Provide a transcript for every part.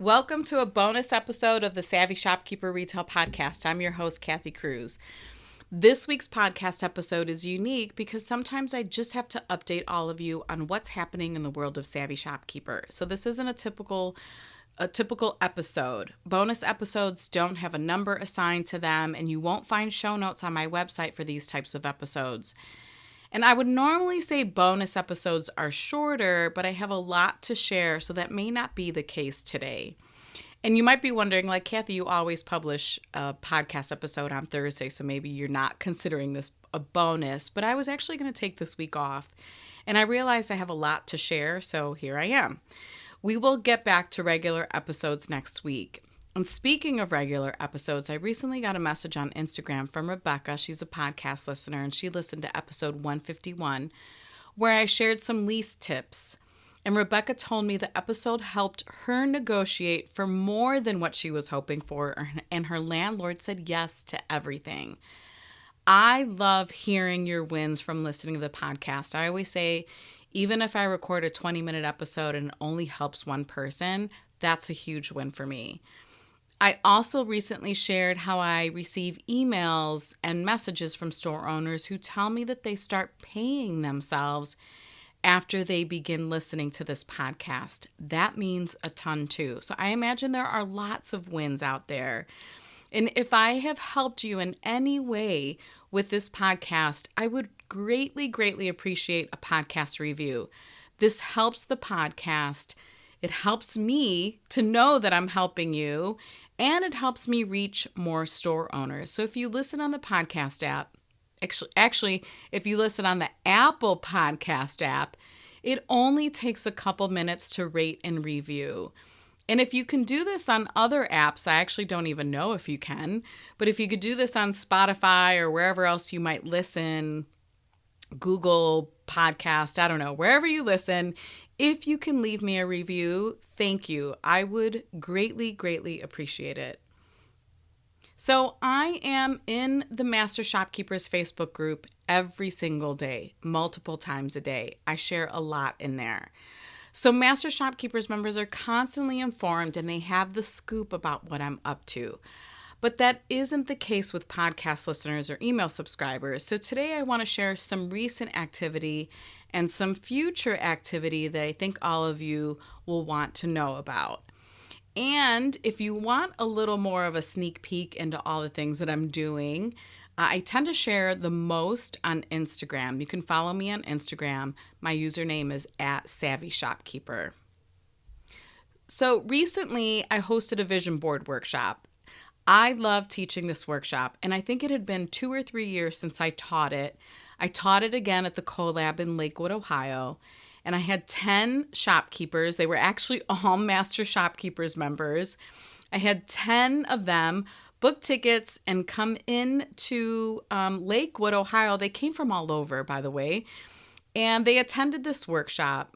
Welcome to a bonus episode of the Savvy Shopkeeper Retail Podcast. I'm your host, Kathy Cruz. This week's podcast episode is unique because sometimes I just have to update all of you on what's happening in the world of Savvy Shopkeeper. So this isn't a typical episode. Bonus episodes don't have a number assigned to them, and you won't find show notes on my website for these types of episodes. And I would normally say bonus episodes are shorter, but I have a lot to share, so that may not be the case today. And you might be wondering, like, Kathy, you always publish a podcast episode on Thursday, so maybe you're not considering this a bonus, but I was actually going to take this week off, and I realized I have a lot to share, so here I am. We will get back to regular episodes next week. And speaking of regular episodes, I recently got a message on Instagram from Rebecca. She's a podcast listener, and she listened to episode 151, where I shared some lease tips. And Rebecca told me the episode helped her negotiate for more than what she was hoping for, and her landlord said yes to everything. I love hearing your wins from listening to the podcast. I always say, even if I record a 20-minute episode and it only helps one person, that's a huge win for me. I also recently shared how I receive emails and messages from store owners who tell me that they start paying themselves after they begin listening to this podcast. That means a ton too. So I imagine there are lots of wins out there. And if I have helped you in any way with this podcast, I would greatly, greatly appreciate a podcast review. This helps the podcast. It helps me to know that I'm helping you, and it helps me reach more store owners. So if you listen on the podcast app, actually, if you listen on the Apple Podcast app, it only takes a couple minutes to rate and review. And if you can do this on other apps, I actually don't even know if you can, but if you could do this on Spotify or wherever else you might listen, Google Podcast, I don't know, wherever you listen, if you can leave me a review, thank you. I would greatly, greatly appreciate it. So I am in the Master Shopkeepers Facebook group every single day, multiple times a day. I share a lot in there. So Master Shopkeepers members are constantly informed and they have the scoop about what I'm up to. But that isn't the case with podcast listeners or email subscribers. So today I want to share some recent activity and some future activity that I think all of you will want to know about. And if you want a little more of a sneak peek into all the things that I'm doing, I tend to share the most on Instagram. You can follow me on Instagram. My username is @SavvyShopkeeper. So recently I hosted a vision board workshop. I love teaching this workshop, and I think it had been 2 or 3 years since I taught it. I taught it again at the CoLab in Lakewood, Ohio, and I had 10 shopkeepers. They were actually all Master Shopkeepers members. I had 10 of them book tickets and come in to Lakewood, Ohio. They came from all over, by the way, and they attended this workshop.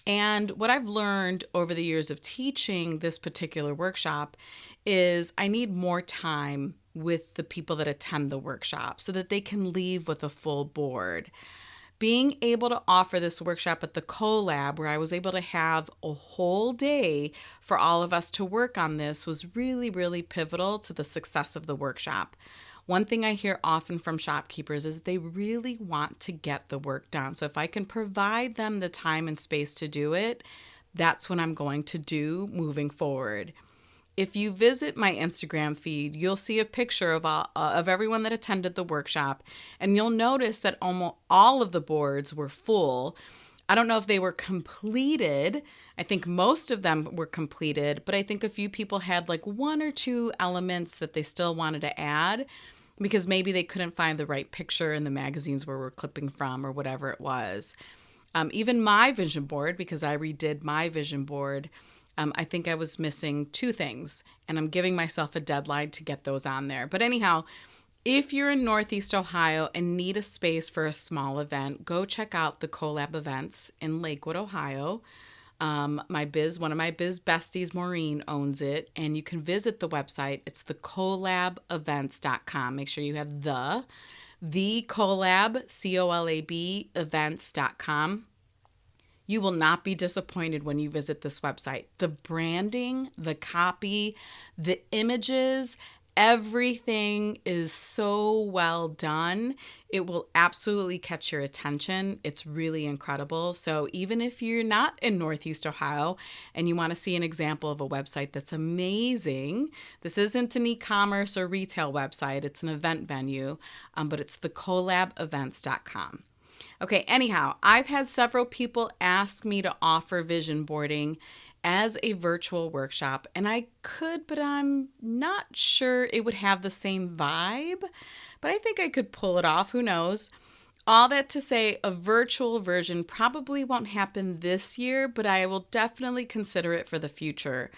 And what I've learned over the years of teaching this particular workshop is I need more time with the people that attend the workshop so that they can leave with a full board. Being able to offer this workshop at the CoLab, where I was able to have a whole day for all of us to work on this, was really, really pivotal to the success of the workshop. One thing I hear often from shopkeepers is that they really want to get the work done. So if I can provide them the time and space to do it, that's what I'm going to do moving forward. If you visit my Instagram feed, you'll see a picture of everyone that attended the workshop, and you'll notice that almost all of the boards were full. I don't know if they were completed. I think most of them were completed, but I think a few people had like 1 or 2 elements that they still wanted to add because maybe they couldn't find the right picture in the magazines where we're clipping from or whatever it was. Even my vision board, because I redid my vision board, I think I was missing 2 things, and I'm giving myself a deadline to get those on there. But anyhow, if you're in Northeast Ohio and need a space for a small event, go check out the CoLab events in Lakewood, Ohio. One of my biz besties, Maureen, owns it, and you can visit the website. It's thecolabevents.com. Make sure you have the CoLab, COLAB, events.com. You will not be disappointed when you visit this website. The branding, the copy, the images, everything is so well done. It will absolutely catch your attention. It's really incredible. So even if you're not in Northeast Ohio and you want to see an example of a website that's amazing, this isn't an e-commerce or retail website. It's an event venue, but it's thecollabevents.com. Okay, anyhow, I've had several people ask me to offer vision boarding as a virtual workshop, and I could, but I'm not sure it would have the same vibe, but I think I could pull it off. Who knows? All that to say, a virtual version probably won't happen this year, but I will definitely consider it for the future.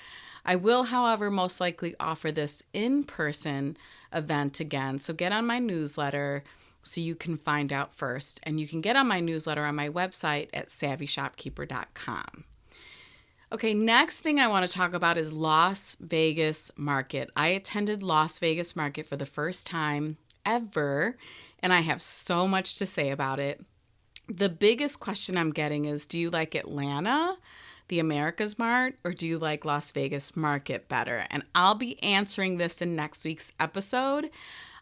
I will, however, most likely offer this in-person event again, so get on my newsletter so you can find out first. And you can get on my newsletter on my website at savvyshopkeeper.com. Okay, next thing I want to talk about is Las Vegas Market. I attended Las Vegas Market for the first time ever, and I have so much to say about it. The biggest question I'm getting is, do you like Atlanta, the America's Mart, or do you like Las Vegas Market better? And I'll be answering this in next week's episode.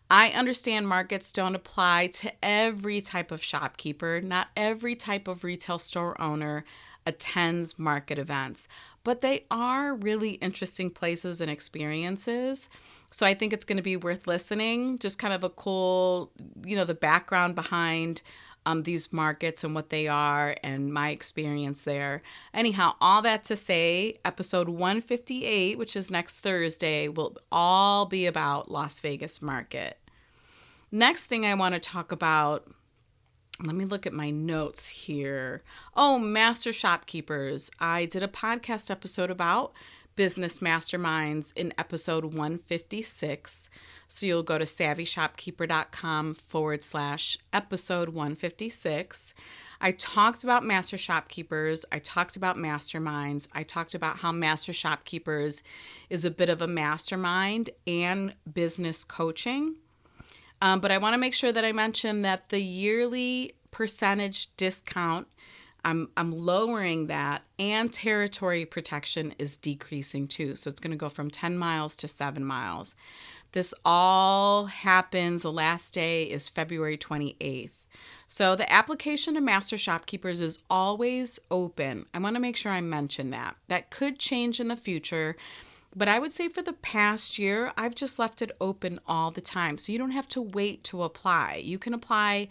I understand markets don't apply to every type of shopkeeper. Not every type of retail store owner attends market events, but they are really interesting places and experiences. So I think it's going to be worth listening. Just kind of a cool, the background behind these markets and what they are and my experience there. Anyhow, all that to say, episode 158, which is next Thursday, will all be about Las Vegas Market. Next thing I want to talk about, let me look at my notes here. Oh, Master Shopkeepers. I did a podcast episode about business masterminds in episode 156. So you'll go to savvyshopkeeper.com/episode 156. I talked about Master Shopkeepers. I talked about masterminds. I talked about how Master Shopkeepers is a bit of a mastermind and business coaching. But I want to make sure that I mention that the yearly percentage discount, I'm lowering that, and territory protection is decreasing too. So it's going to go from 10 miles to 7 miles. This all happens, the last day is February 28th. So the application to Master Shopkeepers is always open. I want to make sure I mention that. That could change in the future, but I would say for the past year, I've just left it open all the time. So you don't have to wait to apply. You can apply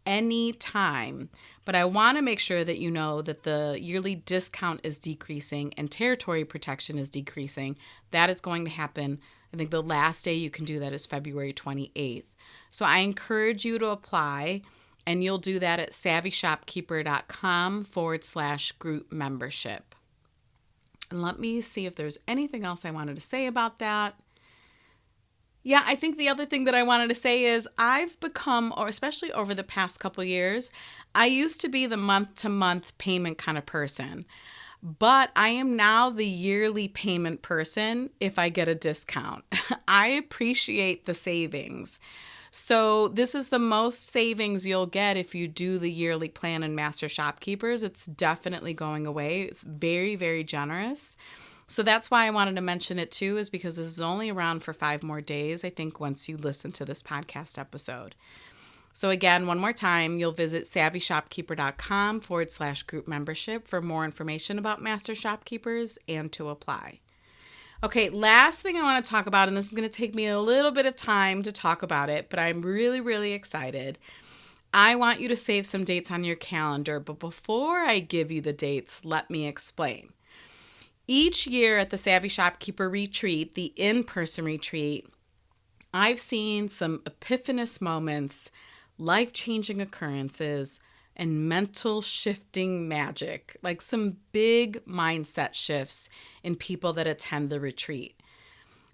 any time. But I want to make sure that you know that the yearly discount is decreasing and territory protection is decreasing. That is going to happen. I think the last day you can do that is February 28th. So I encourage you to apply, and you'll do that at savvyshopkeeper.com/group membership. And let me see if there's anything else I wanted to say about that. Yeah, I think the other thing that I wanted to say is I've become, or especially over the past couple years, I used to be the month-to-month payment kind of person, but I am now the yearly payment person if I get a discount. I appreciate the savings. So this is the most savings you'll get if you do the yearly plan in Master Shopkeepers. It's definitely going away. It's very, very generous. So that's why I wanted to mention it too, is because this is only around for 5 more days, I think, once you listen to this podcast episode. So again, one more time, you'll visit savvyshopkeeper.com/group membership for more information about Master Shopkeepers and to apply. Okay, last thing I want to talk about, and this is going to take me a little bit of time to talk about it, but I'm really, really excited. I want you to save some dates on your calendar, but before I give you the dates, let me explain. Each year at the Savvy Shopkeeper retreat, the in-person retreat, I've seen some epiphanous moments, life-changing occurrences, and mental shifting magic, like some big mindset shifts in people that attend the retreat.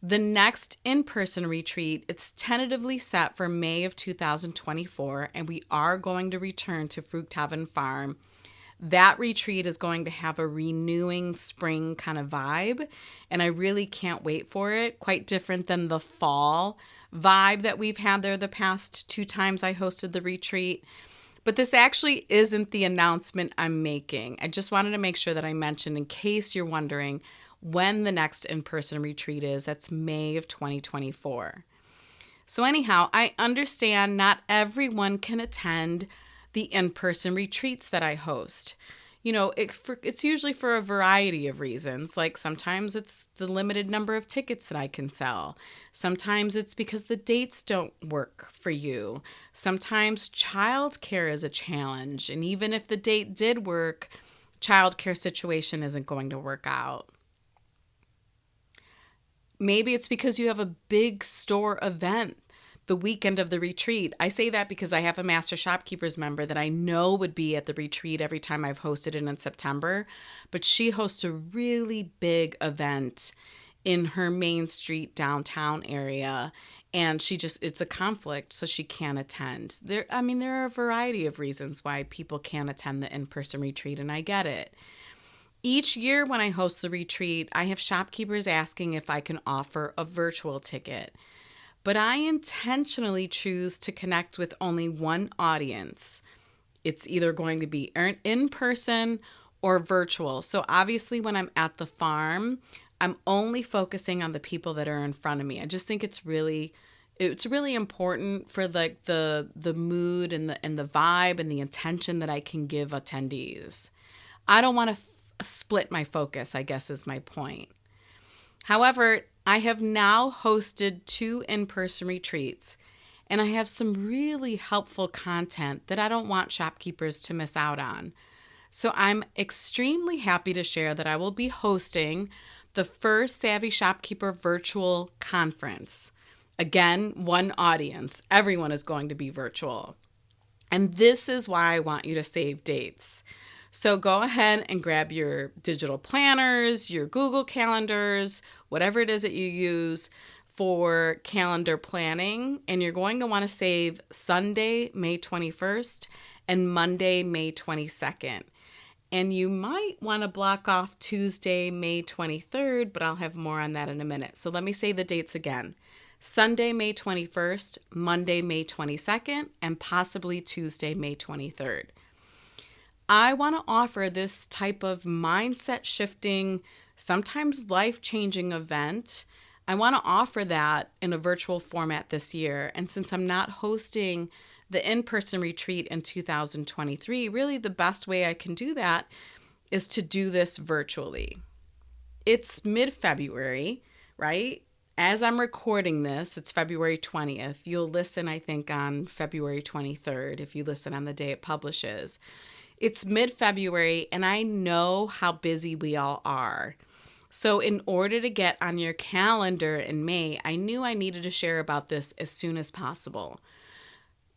The next in-person retreat, it's tentatively set for May of 2024, and we are going to return to Fruchthaven Farm. That retreat is going to have a renewing spring kind of vibe, and I really can't wait for it. Quite different than the fall vibe that we've had there the past 2 times I hosted the retreat. But this actually isn't the announcement I'm making. I just wanted to make sure that I mentioned, in case you're wondering when the next in-person retreat is. That's May of 2024. So anyhow, I understand not everyone can attend the in-person retreats that I host. It's usually for a variety of reasons. Like sometimes it's the limited number of tickets that I can sell. Sometimes it's because the dates don't work for you. Sometimes childcare is a challenge. And even if the date did work, childcare situation isn't going to work out. Maybe it's because you have a big store event the weekend of the retreat. I say that because I have a Master Shopkeepers member that I know would be at the retreat every time I've hosted it in September, but she hosts a really big event in her Main Street downtown area, and it's a conflict, so she can't attend. There are a variety of reasons why people can't attend the in-person retreat, and I get it. Each year when I host the retreat, I have shopkeepers asking if I can offer a virtual ticket. But I intentionally choose to connect with only one audience. It's either going to be in person or virtual. So obviously when I'm at the farm, I'm only focusing on the people that are in front of me. I just think it's really important for like the mood and the vibe and the intention that I can give attendees. I don't want to split my focus, I guess is my point. However, I have now hosted 2 in-person retreats, and I have some really helpful content that I don't want shopkeepers to miss out on. So I'm extremely happy to share that I will be hosting the first Savvy Shopkeeper virtual conference. Again, one audience. Everyone is going to be virtual. And this is why I want you to save dates. So go ahead and grab your digital planners, your Google calendars, whatever it is that you use for calendar planning. And you're going to want to save Sunday, May 21st and Monday, May 22nd. And you might want to block off Tuesday, May 23rd, but I'll have more on that in a minute. So let me say the dates again. Sunday, May 21st, Monday, May 22nd, and possibly Tuesday, May 23rd. I want to offer this type of mindset shifting, sometimes life-changing event. I want to offer that in a virtual format this year. And since I'm not hosting the in-person retreat in 2023, really the best way I can do that is to do this virtually. It's mid-February, right? As I'm recording this, it's February 20th. You'll listen, I think, on February 23rd if you listen on the day it publishes. It's mid-February, and I know how busy we all are. So in order to get on your calendar in May, I knew I needed to share about this as soon as possible.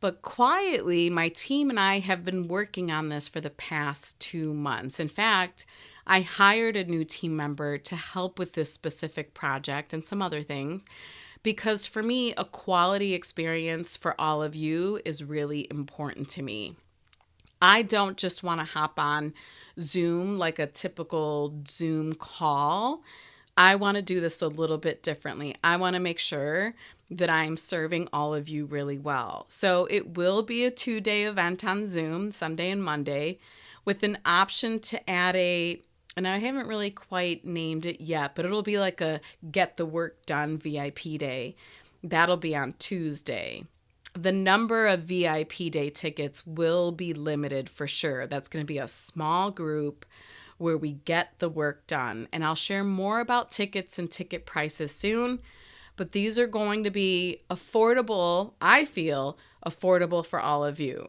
But quietly, my team and I have been working on this for the past 2 months. In fact, I hired a new team member to help with this specific project and some other things, because for me, a quality experience for all of you is really important to me. I don't just want to hop on Zoom like a typical Zoom call. I want to do this a little bit differently. I want to make sure that I'm serving all of you really well. So it will be a 2-day event on Zoom, Sunday and Monday, with an option to add and I haven't really quite named it yet, but it'll be like a Get the Work Done VIP day. That'll be on Tuesday. The number of VIP day tickets will be limited for sure. That's going to be a small group where we get the work done. And I'll share more about tickets and ticket prices soon. But these are going to be affordable, I feel, affordable for all of you.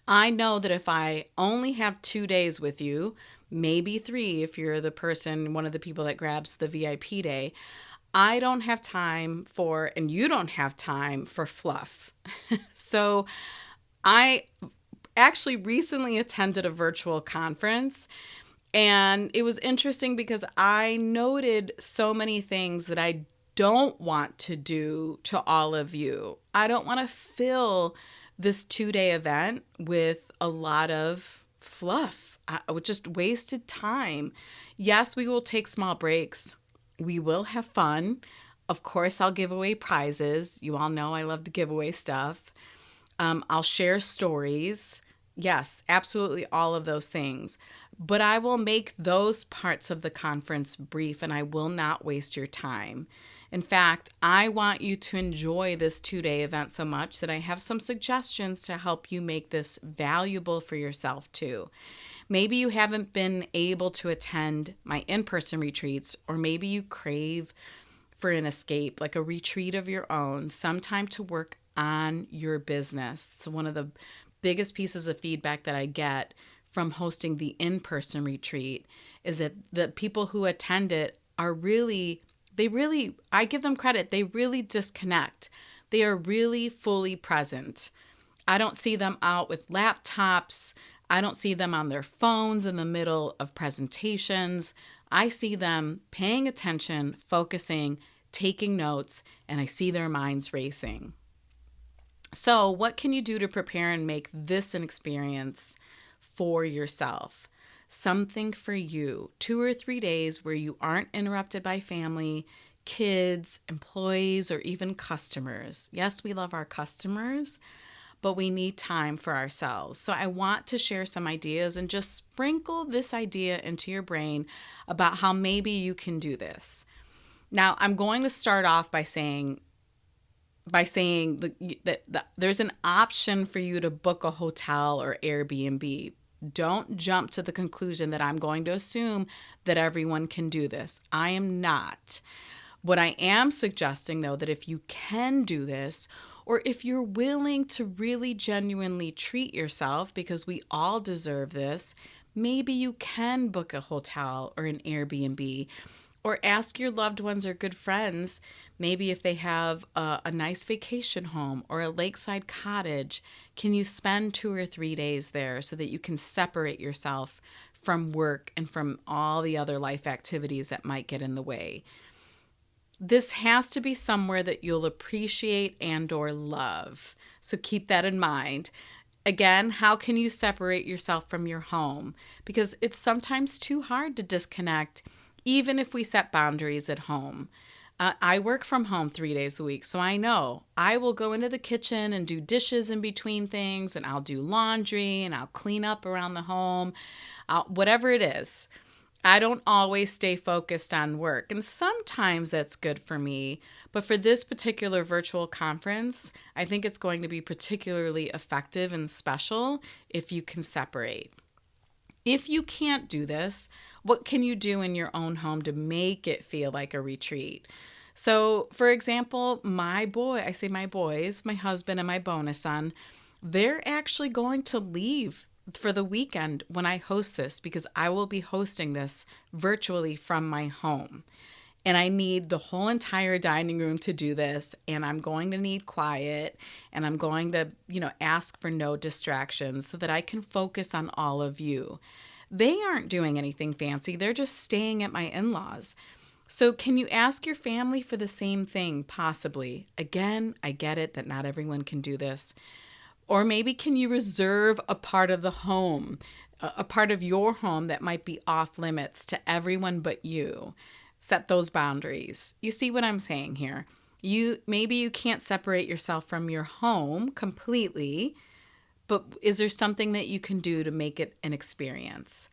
I know that if I only have 2 days with you, maybe 3 if you're one of the people that grabs the VIP day, I don't have time for, and you don't have time for fluff. So I actually recently attended a virtual conference, and it was interesting because I noted so many things that I don't want to do to all of you. I don't want to fill this 2-day event with a lot of fluff, with just wasted time. Yes, we will take small breaks. We will have fun. Of course, I'll give away prizes. You all know I love to give away stuff. I'll share stories. Yes, absolutely all of those things. But I will make those parts of the conference brief and I will not waste your time. In fact, I want you to enjoy this 2-day event so much that I have some suggestions to help you make this valuable for yourself too. Maybe you haven't been able to attend my in person retreats, or maybe you crave for an escape, like a retreat of your own, some time to work on your business. It's one of the biggest pieces of feedback that I get from hosting the in person retreat is that the people who attend it are really, I give them credit, they really disconnect. They are really fully present. I don't see them out with laptops. I don't see them on their phones in the middle of presentations. I see them paying attention, focusing, taking notes, and I see their minds racing. So, what can you do to prepare and make this an experience for yourself? Something for you. 2 or 3 days where you aren't interrupted by family, kids, employees, or even customers. Yes, we love our customers, but we need time for ourselves. So I want to share some ideas and just sprinkle this idea into your brain about how maybe you can do this. Now, I'm going to start off by saying that there's an option for you to book a hotel or Airbnb. Don't jump to the conclusion that I'm going to assume that everyone can do this. I am not. What I am suggesting, though, that if you can do this, or if you're willing to really genuinely treat yourself, because we all deserve this, maybe you can book a hotel or an Airbnb, or ask your loved ones or good friends, maybe if they have a nice vacation home or a lakeside cottage, can you spend 2 or 3 days there so that you can separate yourself from work and from all the other life activities that might get in the way? This has to be somewhere that you'll appreciate and or love. So keep that in mind. Again, how can you separate yourself from your home? Because it's sometimes too hard to disconnect, even if we set boundaries at home. I work from home 3 days a week, so I know I will go into the kitchen and do dishes in between things, and I'll do laundry, and I'll clean up around the home, whatever it is. I don't always stay focused on work, and sometimes that's good for me. But for this particular virtual conference, I think it's going to be particularly effective and special if you can separate. If you can't do this, what can you do in your own home to make it feel like a retreat? So, for example, my boys, my husband and my bonus son, they're actually going to leave for the weekend when I host this, because I will be hosting this virtually from my home. And I need the whole entire dining room to do this, and I'm going to need quiet, and I'm going to, ask for no distractions so that I can focus on all of you. They aren't doing anything fancy. They're just staying at my in-laws. So can you ask your family for the same thing, possibly? Again, I get it that not everyone can do this. Or maybe can you reserve a part of the home, a part of your home that might be off limits to everyone but you? Set those boundaries. You see what I'm saying here? Maybe you can't separate yourself from your home completely, but is there something that you can do to make it an experience?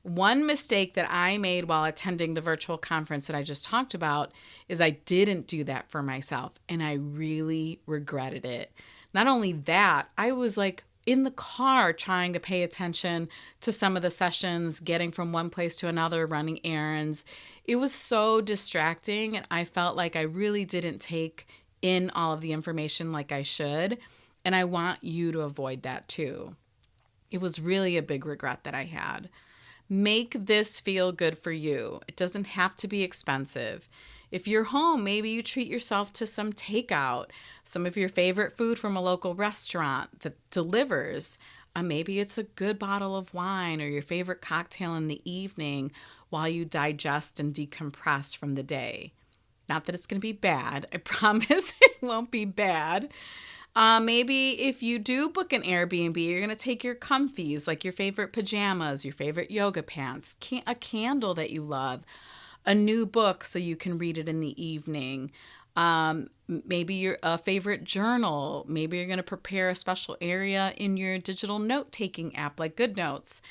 One mistake that I made while attending the virtual conference that I just talked about is I didn't do that for myself, and I really regretted it. Not only that, I was like in the car trying to pay attention to some of the sessions, getting from one place to another, running errands. It was so distracting, and I felt like I really didn't take in all of the information like I should. And I want you to avoid that too. It was really a big regret that I had. Make this feel good for you. It doesn't have to be expensive. If you're home, maybe you treat yourself to some takeout, some of your favorite food from a local restaurant that delivers. Maybe it's a good bottle of wine or your favorite cocktail in the evening while you digest and decompress from the day. Not that it's going to be bad. I promise it won't be bad. Maybe if you do book an Airbnb, you're going to take your comfies, like your favorite pajamas, your favorite yoga pants, a candle that you love, a new book so you can read it in the evening, Maybe your a favorite journal. Maybe you're going to prepare a special area in your digital note-taking app like GoodNotes.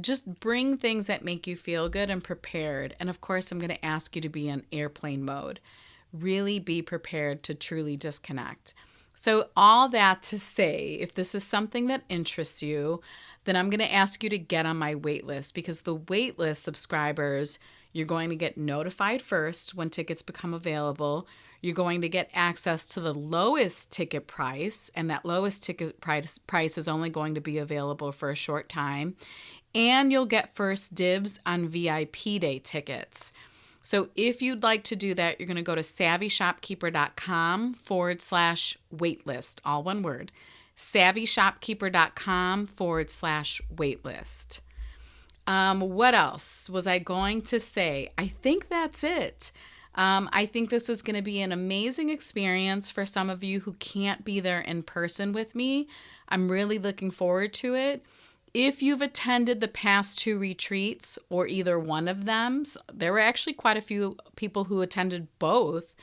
Just bring things that make you feel good and prepared. And of course, I'm going to ask you to be in airplane mode. Really be prepared to truly disconnect. So, all that to say, if this is something that interests you, then I'm going to ask you to get on my wait list, because the wait list subscribers, you're going to get notified first when tickets become available. You're going to get access to the lowest ticket price, and that lowest ticket price is only going to be available for a short time. And you'll get first dibs on VIP day tickets. So if you'd like to do that, you're going to go to savvyshopkeeper.com/waitlist, all one word, savvyshopkeeper.com/waitlist. What else was I going to say? I think that's it. I think this is going to be an amazing experience for some of you who can't be there in person with me. I'm really looking forward to it. If you've attended the past 2 retreats or either one of them, there were actually quite a few people who attended both.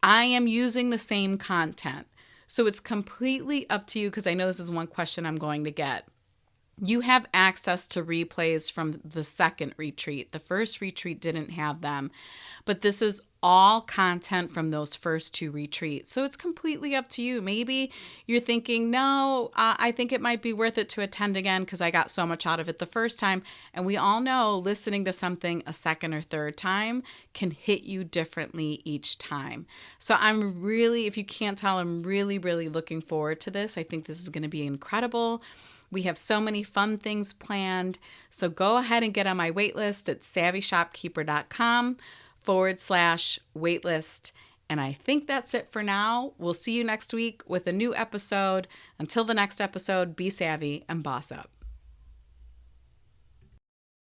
I am using the same content. So it's completely up to you, because I know this is one question I'm going to get. You have access to replays from the second retreat. The first retreat didn't have them, but this is all content from those first 2 retreats. So it's completely up to you. Maybe you're thinking, no, I think it might be worth it to attend again because I got so much out of it the first time. And we all know listening to something a second or third time can hit you differently each time. So I'm really, if you can't tell, I'm really, really looking forward to this. I think this is going to be incredible. We have so many fun things planned. So go ahead and get on my waitlist at savvyshopkeeper.com/waitlist. And I think that's it for now. We'll see you next week with a new episode. Until the next episode, be savvy and boss up.